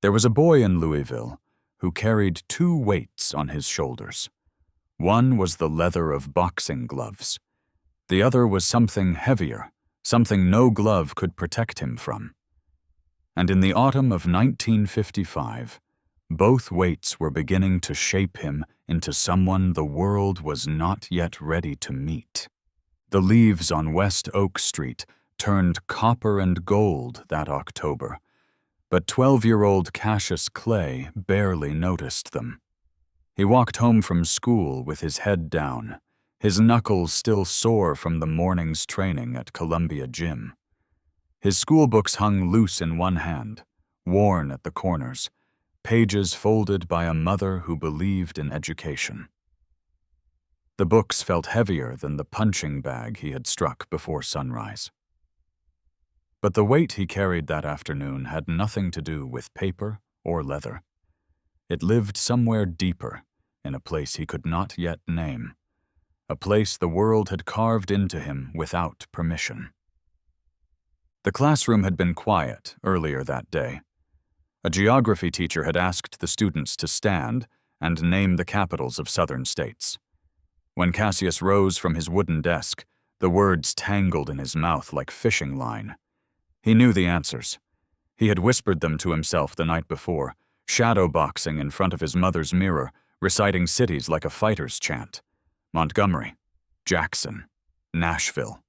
There was a boy in Louisville who carried two weights on his shoulders. One was the leather of boxing gloves. The other was something heavier, something no glove could protect him from. And in the autumn of 1955, both weights were beginning to shape him into someone the world was not yet ready to meet. The leaves on West Oak Street turned copper and gold that October, but 12-year-old Cassius Clay barely noticed them. He walked home from school with his head down, his knuckles still sore from the morning's training at Columbia Gym. His school books hung loose in one hand, worn at the corners, pages folded by a mother who believed in education. The books felt heavier than the punching bag he had struck before sunrise. But the weight he carried that afternoon had nothing to do with paper or leather. It lived somewhere deeper, in a place he could not yet name, a place the world had carved into him without permission. The classroom had been quiet earlier that day. A geography teacher had asked the students to stand and name the capitals of southern states. When Cassius rose from his wooden desk, the words tangled in his mouth like fishing line. He knew the answers. He had whispered them to himself the night before, shadowboxing in front of his mother's mirror, reciting cities like a fighter's chant. Montgomery, Jackson, Nashville.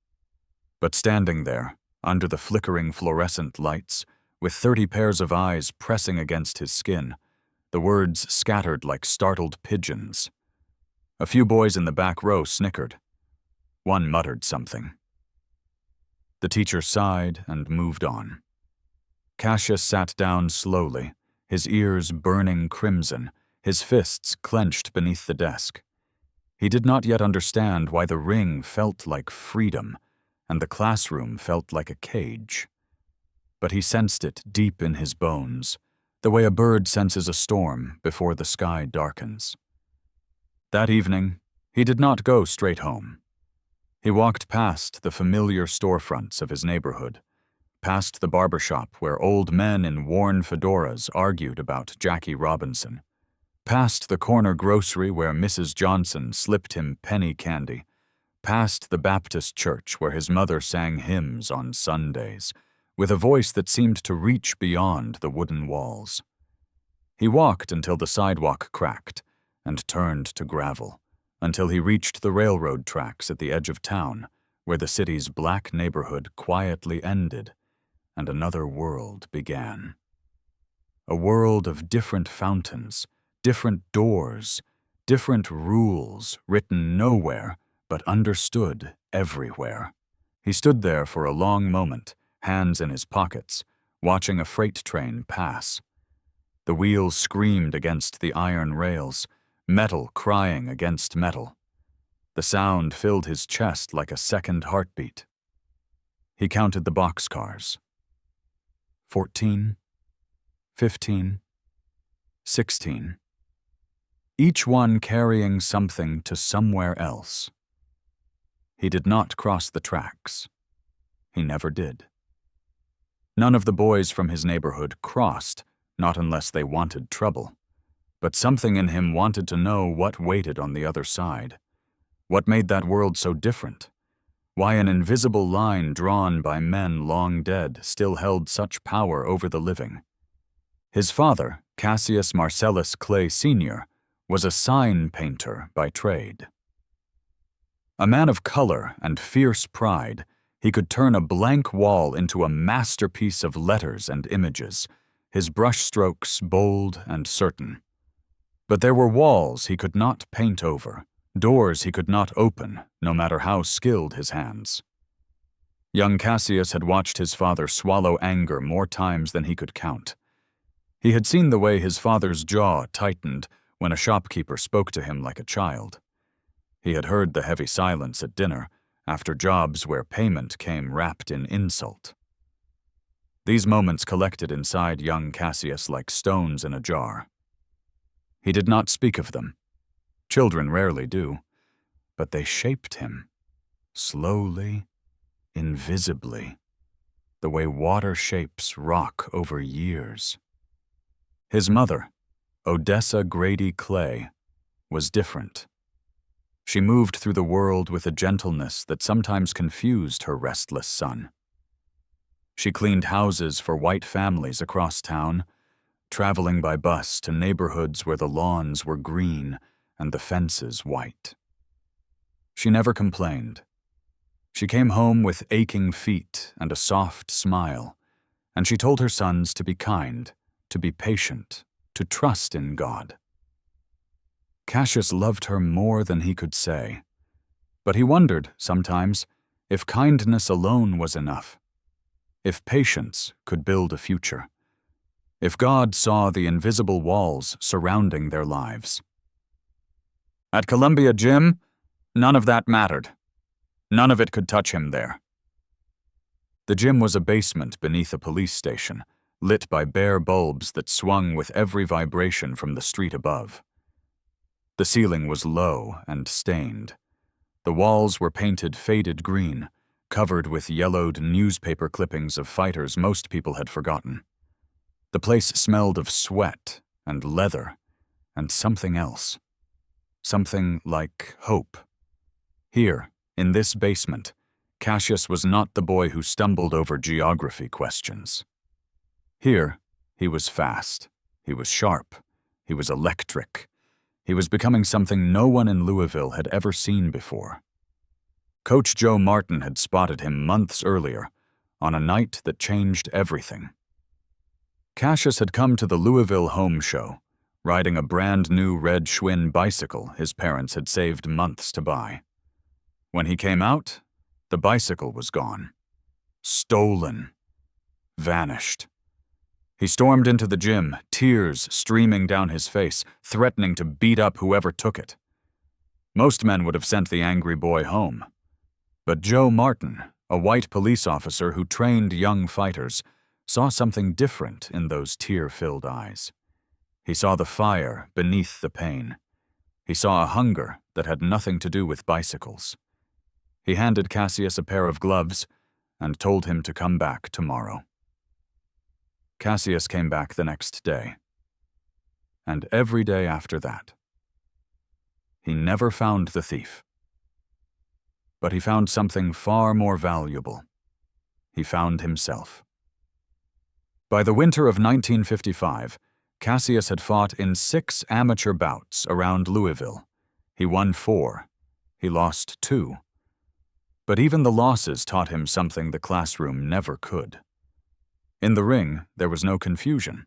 But standing there, under the flickering fluorescent lights, with 30 pairs of eyes pressing against his skin, the words scattered like startled pigeons. A few boys in the back row snickered. One muttered something. The teacher sighed and moved on. Cassius sat down slowly, his ears burning crimson, his fists clenched beneath the desk. He did not yet understand why the ring felt like freedom and the classroom felt like a cage. But he sensed it deep in his bones, the way a bird senses a storm before the sky darkens. That evening, he did not go straight home. He walked past the familiar storefronts of his neighborhood, past the barber shop where old men in worn fedoras argued about Jackie Robinson, past the corner grocery where Mrs. Johnson slipped him penny candy, past the Baptist church where his mother sang hymns on Sundays, with a voice that seemed to reach beyond the wooden walls. He walked until the sidewalk cracked and turned to gravel, until he reached the railroad tracks at the edge of town, where the city's black neighborhood quietly ended and another world began. A world of different fountains, different doors, different rules written nowhere but understood everywhere. He stood there for a long moment, hands in his pockets, watching a freight train pass. The wheels screamed against the iron rails, metal crying against metal. The sound filled his chest like a second heartbeat. He counted the boxcars. 14, 15, 16. Each one carrying something to somewhere else. He did not cross the tracks. He never did. None of the boys from his neighborhood crossed, not unless they wanted trouble. But something in him wanted to know what waited on the other side. What made that world so different? Why an invisible line drawn by men long dead still held such power over the living? His father, Cassius Marcellus Clay Sr., was a sign painter by trade. A man of color and fierce pride, he could turn a blank wall into a masterpiece of letters and images, his brushstrokes bold and certain. But there were walls he could not paint over, doors he could not open, no matter how skilled his hands. Young Cassius had watched his father swallow anger more times than he could count. He had seen the way his father's jaw tightened when a shopkeeper spoke to him like a child. He had heard the heavy silence at dinner, after jobs where payment came wrapped in insult. These moments collected inside young Cassius like stones in a jar. He did not speak of them. Children rarely do. But they shaped him, slowly, invisibly, the way water shapes rock over years. His mother, Odessa Grady Clay, was different. She moved through the world with a gentleness that sometimes confused her restless son. She cleaned houses for white families across town, traveling by bus to neighborhoods where the lawns were green and the fences white. She never complained. She came home with aching feet and a soft smile, and she told her sons to be kind, to be patient, to trust in God. Cassius loved her more than he could say, but he wondered, sometimes, if kindness alone was enough, if patience could build a future, if God saw the invisible walls surrounding their lives. At Columbia Gym, none of that mattered. None of it could touch him there. The gym was a basement beneath a police station, lit by bare bulbs that swung with every vibration from the street above. The ceiling was low and stained. The walls were painted faded green, covered with yellowed newspaper clippings of fighters most people had forgotten. The place smelled of sweat and leather and something else. Something like hope. Here, in this basement, Cassius was not the boy who stumbled over geography questions. Here, he was fast. He was sharp. He was electric. He was becoming something no one in Louisville had ever seen before. Coach Joe Martin had spotted him months earlier, on a night that changed everything. Cassius had come to the Louisville home show, riding a brand-new red Schwinn bicycle his parents had saved months to buy. When he came out, the bicycle was gone. Stolen. Vanished. He stormed into the gym, tears streaming down his face, threatening to beat up whoever took it. Most men would have sent the angry boy home. But Joe Martin, a white police officer who trained young fighters, saw something different in those tear-filled eyes. He saw the fire beneath the pain. He saw a hunger that had nothing to do with bicycles. He handed Cassius a pair of gloves and told him to come back tomorrow. Cassius came back the next day, and every day after that. He never found the thief. But he found something far more valuable. He found himself. By the winter of 1955, Cassius had fought in 6 amateur bouts around Louisville. He won 4. He lost 2. But even the losses taught him something the classroom never could. In the ring, there was no confusion,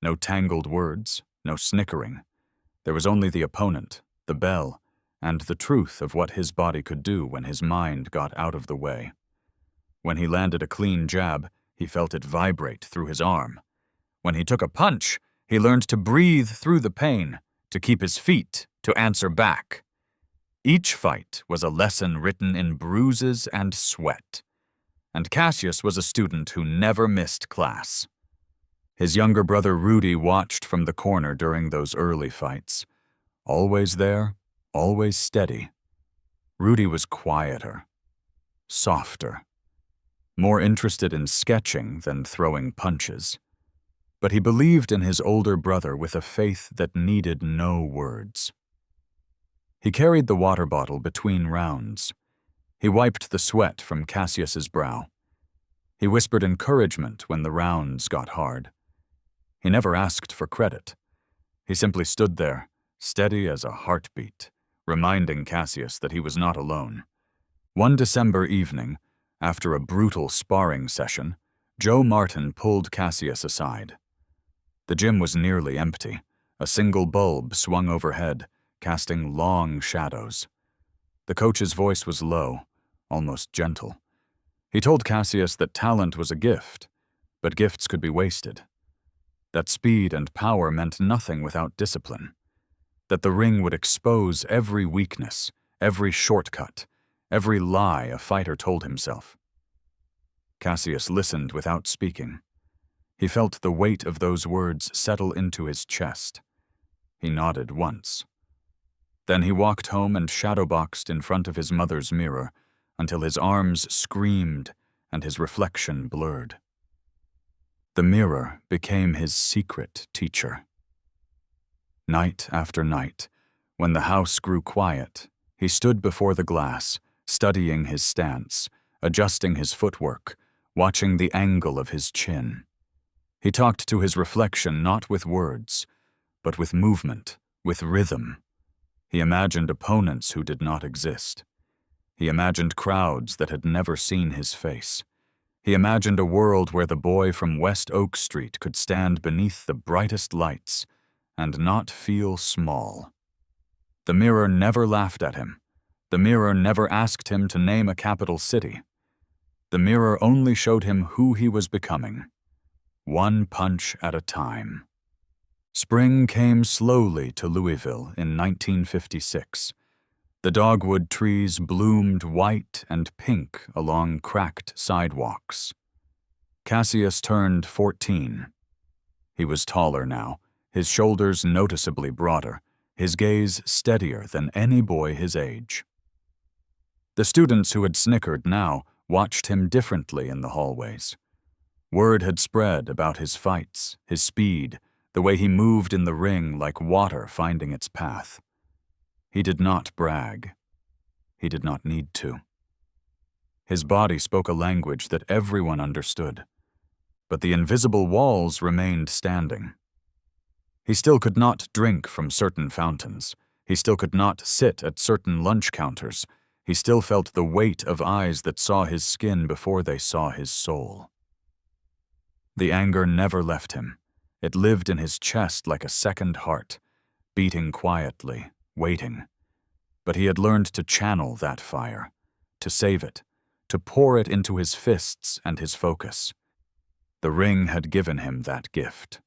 no tangled words, no snickering. There was only the opponent, the bell, and the truth of what his body could do when his mind got out of the way. When he landed a clean jab, he felt it vibrate through his arm. When he took a punch, he learned to breathe through the pain, to keep his feet, to answer back. Each fight was a lesson written in bruises and sweat. And Cassius was a student who never missed class. His younger brother Rudy watched from the corner during those early fights. Always there, always steady. Rudy was quieter, softer, more interested in sketching than throwing punches. But he believed in his older brother with a faith that needed no words. He carried the water bottle between rounds. He wiped the sweat from Cassius's brow. He whispered encouragement when the rounds got hard. He never asked for credit. He simply stood there, steady as a heartbeat, reminding Cassius that he was not alone. One December evening, after a brutal sparring session, Joe Martin pulled Cassius aside. The gym was nearly empty. A single bulb swung overhead, casting long shadows. The coach's voice was low, almost gentle. He told Cassius that talent was a gift, but gifts could be wasted. That speed and power meant nothing without discipline. That the ring would expose every weakness, every shortcut, every lie a fighter told himself. Cassius listened without speaking. He felt the weight of those words settle into his chest. He nodded once. Then he walked home and shadowboxed in front of his mother's mirror until his arms screamed and his reflection blurred. The mirror became his secret teacher. Night after night, when the house grew quiet, he stood before the glass, studying his stance, adjusting his footwork, watching the angle of his chin. He talked to his reflection not with words, but with movement, with rhythm. He imagined opponents who did not exist. He imagined crowds that had never seen his face. He imagined a world where the boy from West Oak Street could stand beneath the brightest lights and not feel small. The mirror never laughed at him. The mirror never asked him to name a capital city. The mirror only showed him who he was becoming, one punch at a time. Spring came slowly to Louisville in 1956. The dogwood trees bloomed white and pink along cracked sidewalks. Cassius turned 14. He was taller now, his shoulders noticeably broader, his gaze steadier than any boy his age. The students who had snickered now watched him differently in the hallways. Word had spread about his fights, his speed, the way he moved in the ring like water finding its path. He did not brag. He did not need to. His body spoke a language that everyone understood, but the invisible walls remained standing. He still could not drink from certain fountains. He still could not sit at certain lunch counters. He still felt the weight of eyes that saw his skin before they saw his soul. The anger never left him. It lived in his chest like a second heart, beating quietly, waiting. But he had learned to channel that fire, to save it, to pour it into his fists and his focus. The ring had given him that gift.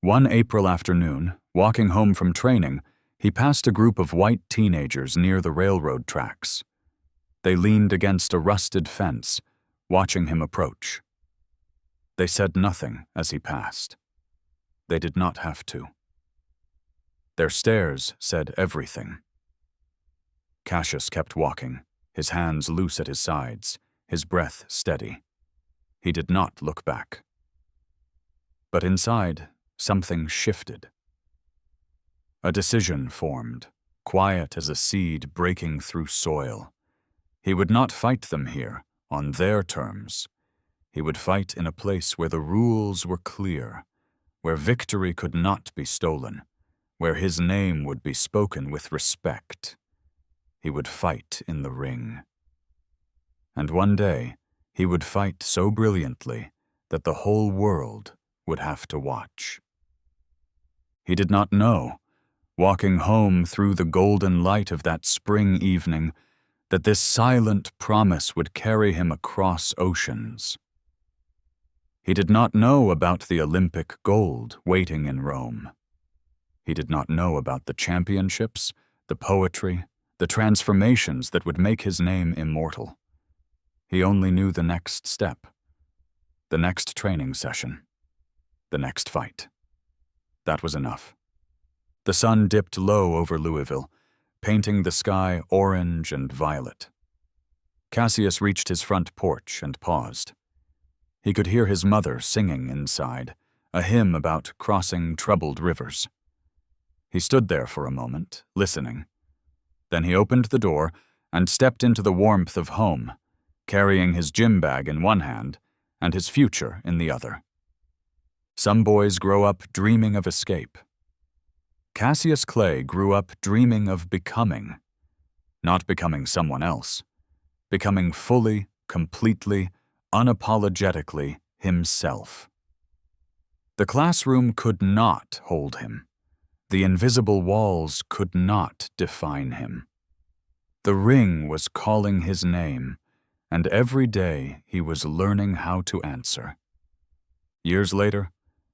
One April afternoon, walking home from training, he passed a group of white teenagers near the railroad tracks. They leaned against a rusted fence, watching him approach. They said nothing as he passed. They did not have to. Their stares said everything. Cassius kept walking, his hands loose at his sides, his breath steady. He did not look back. But inside, something shifted. A decision formed, quiet as a seed breaking through soil. He would not fight them here, on their terms. He would fight in a place where the rules were clear, where victory could not be stolen, where his name would be spoken with respect. He would fight in the ring. And one day, he would fight so brilliantly that the whole world would have to watch. He did not know, walking home through the golden light of that spring evening, that this silent promise would carry him across oceans. He did not know about the Olympic gold waiting in Rome. He did not know about the championships, the poetry, the transformations that would make his name immortal. He only knew the next step, the next training session, the next fight. That was enough. The sun dipped low over Louisville, painting the sky orange and violet. Cassius reached his front porch and paused. He could hear his mother singing inside, a hymn about crossing troubled rivers. He stood there for a moment, listening. Then he opened the door and stepped into the warmth of home, carrying his gym bag in one hand and his future in the other. Some boys grow up dreaming of escape. Cassius Clay grew up dreaming of becoming, not becoming someone else, becoming fully, completely, unapologetically himself. The classroom could not hold him. The invisible walls could not define him. The ring was calling his name, and every day he was learning how to answer. Years later,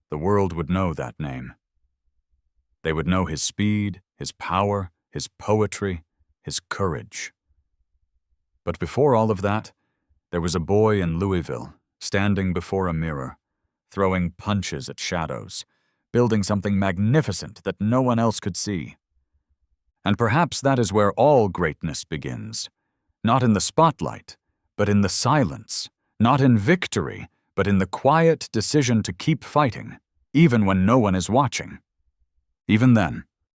the world would know that name. They would know his speed, his power, his poetry, his courage. But before all of that, there was a boy in Louisville, standing before a mirror, throwing punches at shadows, building something magnificent that no one else could see. And perhaps that is where all greatness begins, not in the spotlight, but in the silence, not in victory, but in the quiet decision to keep fighting, even when no one is watching. Even then,